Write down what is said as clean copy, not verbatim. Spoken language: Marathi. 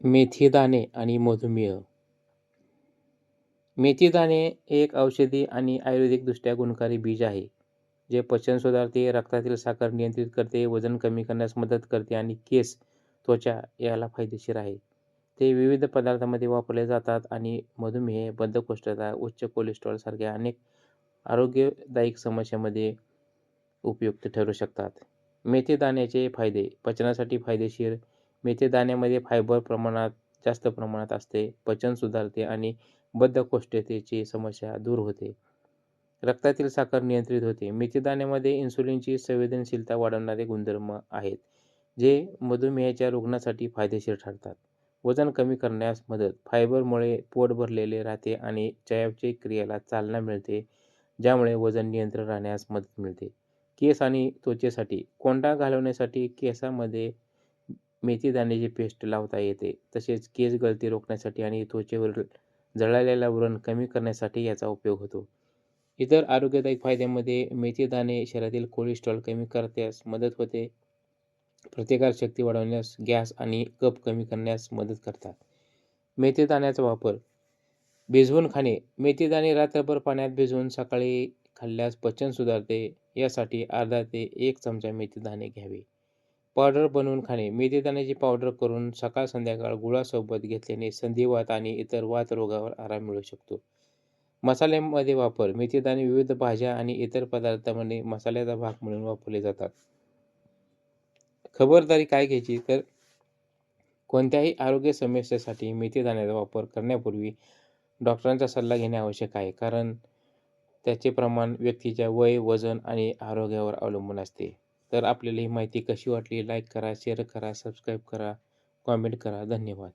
मेथी दाणे आणि मधुमेह. मेथी दाणे हे एक औषधी आणि आयुर्वेदिकदृष्ट्या गुणकारी बीज आहे, जे पचन सुधारते, रक्तातील साखर नियंत्रित करते, वजन कमी करण्यास मदत करते आणि केस, त्वचा याला फायदेशीर आहे. ते विविध पदार्थांमध्ये वापरले जातात आणि मधुमेह, बद्धकोष्ठता, उच्च कोलेस्टेरॉल सारख्या अनेक आरोग्यदायक समस्यांमध्ये उपयुक्त ठरू शकतात. मेथी दाण्याचे फायदे. पचनासाठी फायदेशीर. मेथी दाण्यामध्ये फायबर जास्त प्रमाणात असते. पचन सुधारते आणि बद्धकोष्ठतेची समस्या दूर होते. रक्तातील साखर नियंत्रित होते. मेथी दाण्यामध्ये इन्सुलिनची संवेदनशीलता वाढवणारे गुणधर्म आहेत, जे मधुमेहाच्या रुग्णांसाठी फायदेशीर ठरतात. वजन कमी करण्यास मदत. फायबरमुळे पोट भरलेले राहते आणि चयापचय क्रियेला चालना मिळते, ज्यामुळे वजन नियंत्रण राहण्यास मदत मिळते. केस आणि त्वचेसाठी. कोंडा घालवण्यासाठी केसांमध्ये मेथी दाण्याची पेस्ट लावता येते. तसेच केस गळती रोखण्यासाठी आणि त्वचेवरील जळालेला व्रण कमी करण्यासाठी याचा उपयोग होतो. इतर आरोग्यदायक फायद्यांमध्ये मेथी दाणे शरीरातील कोलेस्टेरॉल कमी करण्यास मदत होते. प्रतिकारशक्ती वाढवण्यास, गॅस आणि कफ कमी करण्यास मदत करतात. मेथी दाण्याचा वापर. भिजवून खाणे. मेथी दाणे रात्रभर पाण्यात भिजवून सकाळी खाल्ल्यास पचन सुधारते. यासाठी अर्धा ते 1 चमचा मेथी दाणे घ्यावे. पावडर बनवून खाणे. मेथी दाण्याची पावडर करून सकाळ-संध्याकाळ गुळासोबत घेतल्याने संधिवात आणि इतर वातरोगावर आराम मिळू शकतो. मसाल्यांमध्ये वापर. मेथी दाणे विविध भाज्या आणि इतर पदार्थांमध्ये मसाल्याचा भाग म्हणून वापरले जातात. खबरदारी काय घ्यायची तर कोणत्याही आरोग्य समस्येसाठी मेथी दाण्याचा वापर करण्यापूर्वी डॉक्टरांचा सल्ला घेणे आवश्यक आहे, कारण त्याचे प्रमाण व्यक्तीच्या वय, वजन आणि आरोग्यावर अवलंबून असते. तर आपल्याला ही माहिती कशी वाटली? लाईक करा, शेअर करा, सबस्क्राईब करा, कॉमेंट करा. धन्यवाद.